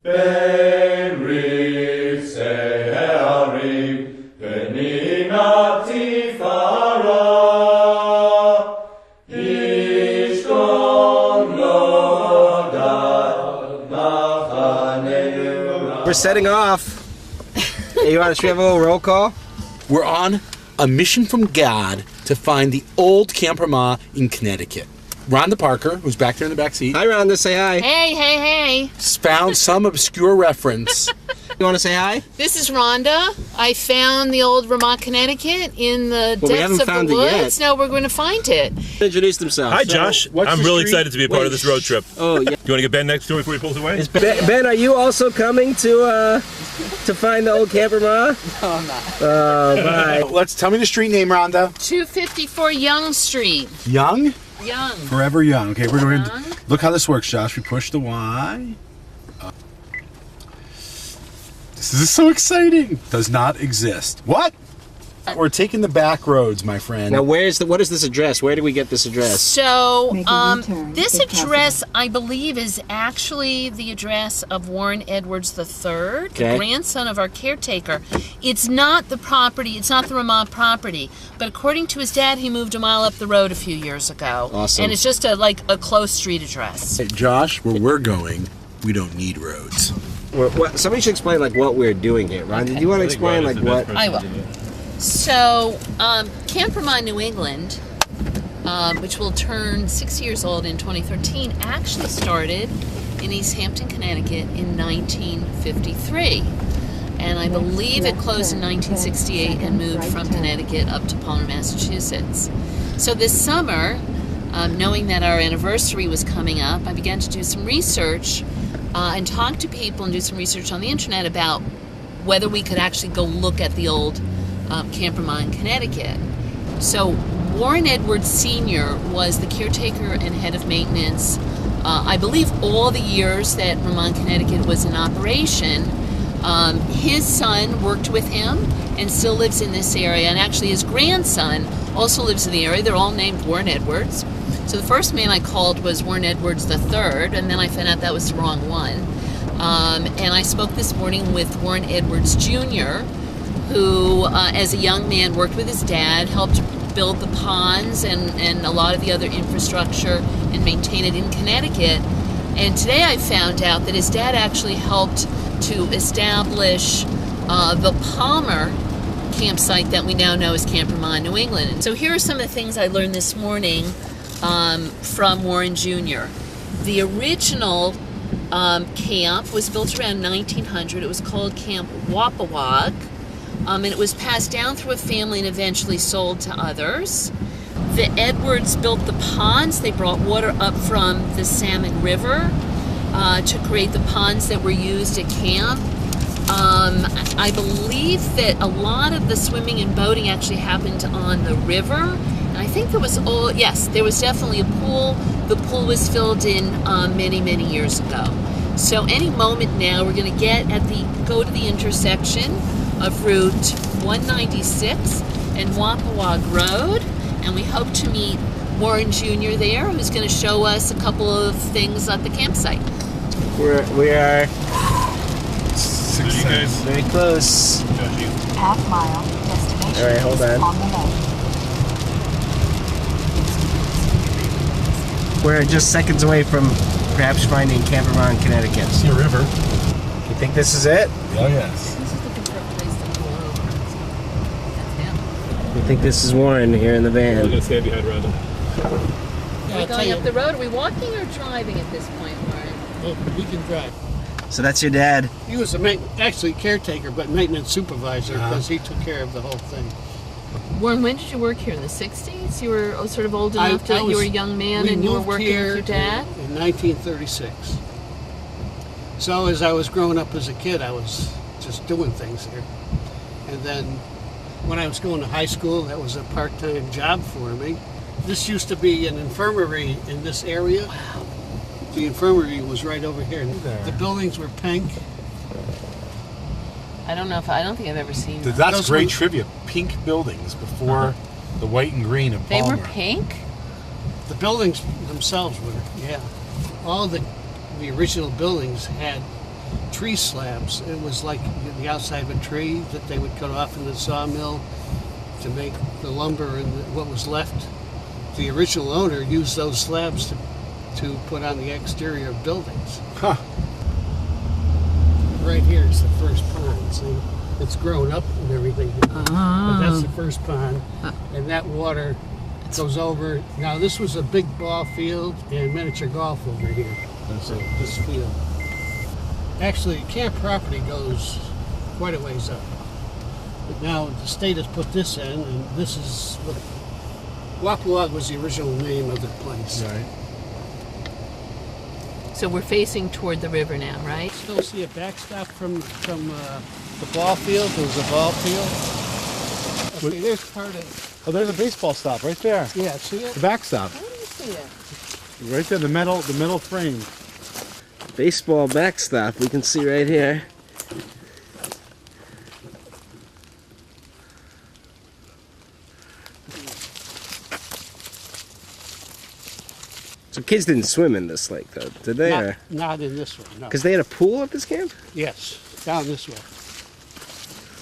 We're setting off. Hey, should we have a little roll call? We're on a mission from God to find the old Camp Ramah in Connecticut. Rhonda Parker, who's back there in the back seat. Hi, Rhonda. Say hi. Hey. Found some obscure reference. You want to say hi? This is Rhonda. I found the old Ramah, Connecticut in the depths of the woods. Now we're going to find it. Introduce themselves. Hi, Josh. I'm really excited to be a part of this road trip. Oh, yeah. You want to get Ben next to me before he pulls away? Ben, are you also coming to find the old Camp Ramah? No, I'm not. Oh, bye. Let's tell me the street name, Rhonda. 254 Young Street. Young? Young. Forever young. Okay, we're going to look how this works, Josh. We push the Y. This is so exciting. Does not exist. What? We're taking the back roads, my friend. Now, what is this address? Where do we get this address? So, this address, I believe, is actually the address of Warren Edwards III, the grandson of our caretaker. It's not the property, it's not the Ramah property, but according to his dad, he moved a mile up the road a few years ago. Awesome. And it's just a close street address. Hey, Josh, where we're going, we don't need roads. Somebody should explain what we're doing here. Ron, do you want to explain what? I will. So, Camp Ramah, New England, which will turn 6 years old in 2013, actually started in East Hampton, Connecticut in 1953. And I believe it closed in 1968 and moved from Connecticut up to Palmer, Massachusetts. So this summer, knowing that our anniversary was coming up, I began to do some research and talk to people and do some research on the internet about whether we could actually go look at the old Camp Ramah in Connecticut. So Warren Edwards Sr. was the caretaker and head of maintenance, I believe all the years that Ramah, Connecticut was in operation. His son worked with him and still lives in this area, and actually his grandson also lives in the area. They're all named Warren Edwards. So the first man I called was Warren Edwards III, and then I found out that was the wrong one. And I spoke this morning with Warren Edwards Jr., who, as a young man, worked with his dad, helped build the ponds and a lot of the other infrastructure and maintain it in Connecticut. And today I found out that his dad actually helped to establish the Palmer campsite that we now know as Camp Ramah, New England. And so here are some of the things I learned this morning from Warren Jr. The original camp was built around 1900. It was called Camp Wapawag. And it was passed down through a family and eventually sold to others. The Edwards built the ponds. They brought water up from the Salmon River to create the ponds that were used at camp. I believe that a lot of the swimming and boating actually happened on the river. And I think there was there was definitely a pool. The pool was filled in many, many years ago. So any moment now, we're going to go to the intersection of Route 196 and Wapawag Road, and we hope to meet Warren Jr. there, who's going to show us a couple of things at the campsite. We are guys. very close. Half mile destination. All right, hold on. We're just seconds away from perhaps finding Camp Ramah in Connecticut. See a river. You think this is it? Oh, yes. I think this is Warren here in the van. We're going to stay behind Rhonda. Are we going up the road? Are we walking or driving at this point, Warren? Well, we can drive. So that's your dad. He was actually caretaker, but maintenance supervisor because he took care of the whole thing. Warren, when did you work here? In the 60s? You were sort of old enough you were a young man and you were working with your dad? In 1936. So as I was growing up as a kid, I was just doing things here. And then when I was going to high school, that was a part-time job for me. This used to be an infirmary in this area. Wow. The infirmary was right over here. The buildings were pink. I don't think I've ever seen them. That's great trivia. Pink buildings before the white and green of Palmer. They were pink? The buildings themselves were, yeah. All the original buildings had tree slabs. It was like the outside of a tree that they would cut off in the sawmill to make the lumber and what was left. The original owner used those slabs to put on the exterior of buildings. Huh. Right here is the first pond. See, it's grown up and everything, but that's the first pond, and that water goes over. Now this was a big ball field and miniature golf over here. That's it. This field. Actually, camp property goes quite a ways up. But now the state has put this in, and this is what Wapalog was the original name of the place. Right. So we're facing toward the river now, right? Still see a backstop from the ball field. There was a ball field. Okay, there's part of. Oh, there's a baseball stop right there. Yeah, see it? The backstop. How do you see it? Right there, the metal frame. Baseball backstop, we can see right here. So kids didn't swim in this lake, though, did they? Not in this one, no. Because they had a pool at this camp? Yes, down this way.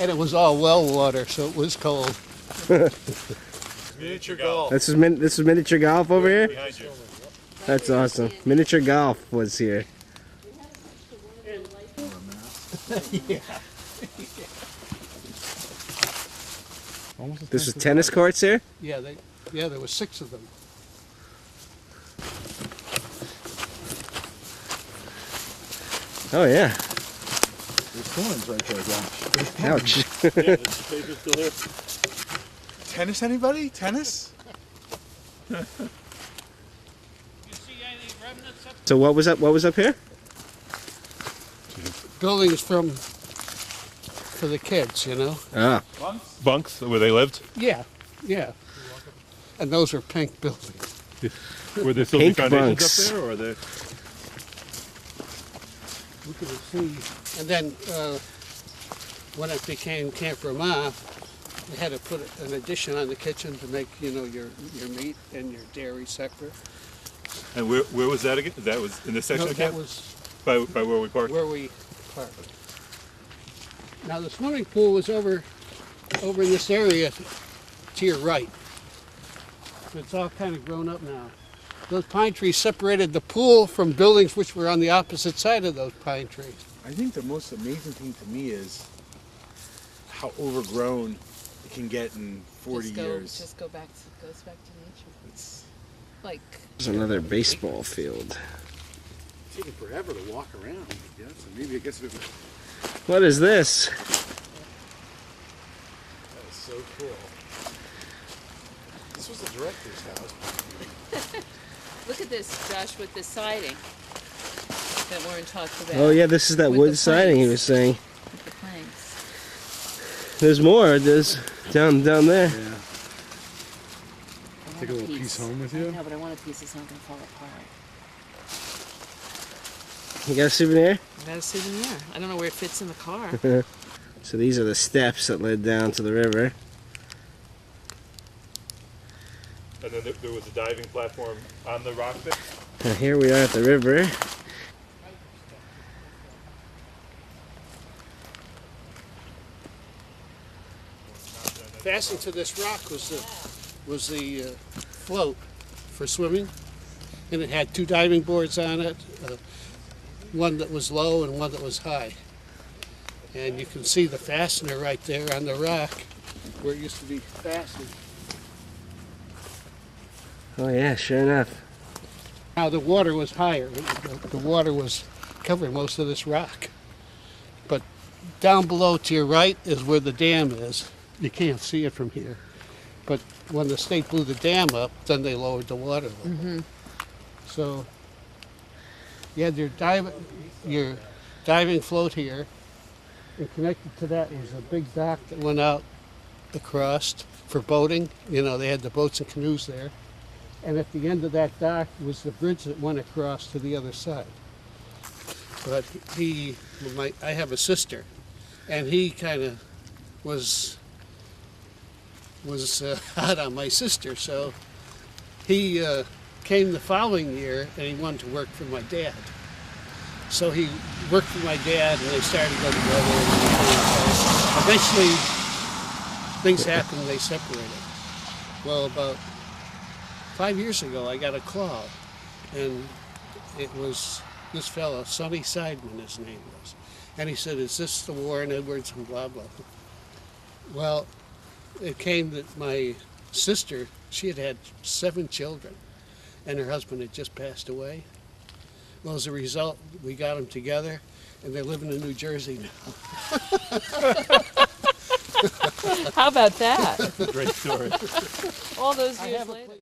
And it was all well water, so it was cold. Miniature golf. This is miniature golf over here? Behind you. That's awesome. Miniature golf was here. Yeah. This was tennis courts here? Yeah, there were 6 of them. Oh, yeah. There's thorns right there, Josh. Ouch. Yeah, the paper's still there. Tennis, anybody? Tennis? So what was up? What was up here? Buildings for the kids, you know? Ah. Bunks where they lived. Yeah. And those are pink buildings. Were there still Pink foundations bunks. up there, or are they? We can see. And then when it became Camp Ramah, they had to put an addition on the kitchen to make, you know, your meat and your dairy separate. And where was that again? That was in this section No, of that camp? was By where we parked? where we parked. Now the swimming pool was over in this area to your right. It's all kind of grown up now. Those pine trees separated the pool from buildings which were on the opposite side of those pine trees. I think the most amazing thing to me is how overgrown it can get in 40 years. Just goes back to nature. It's Like, There's another baseball field. It's taking forever to walk around, I guess. And maybe it gets a bit. What is this? That is so cool. This was the director's house. look at this, Josh, with the siding that Warren talked about. Oh yeah, this is that With wood the siding he planks. was saying. With the planks. There's more. There's down there. I Yeah. want Take a little piece home with you? I know, but I want a piece that's not going to fall apart. You got a souvenir? I got a souvenir. I don't know where it fits in the car. So these are the steps that led down to the river. And then there was a diving platform on the rock there. And here we are at the river. Fastened to this rock was the float for swimming, and it had 2 diving boards on it, one that was low and one that was high. And you can see the fastener right there on the rock where it used to be fastened. Oh yeah, sure enough. Now the water was higher. The water was covering most of this rock. But down below to your right is where the dam is. You can't see it from here. But when the state blew the dam up, then they lowered the water level. Mm-hmm. So you had your diving float here, and connected to that was a big dock that went out across for boating. You know, they had the boats and canoes there. And at the end of that dock was the bridge that went across to the other side. But I have a sister, and he kind of was hot on my sister, so he came the following year and he wanted to work for my dad. So he worked for my dad, and they started to go together. And eventually, things happened. They separated. Well, about 5 years ago, I got a call, and it was this fellow, Sonny Seidman, his name was. And he said, "Is this the Warren Edwards?" and blah, blah. Well, it came that my sister, she had had 7 children, and her husband had just passed away. Well, as a result, we got them together, and they're living in New Jersey now. How about that? Great story. All those years later.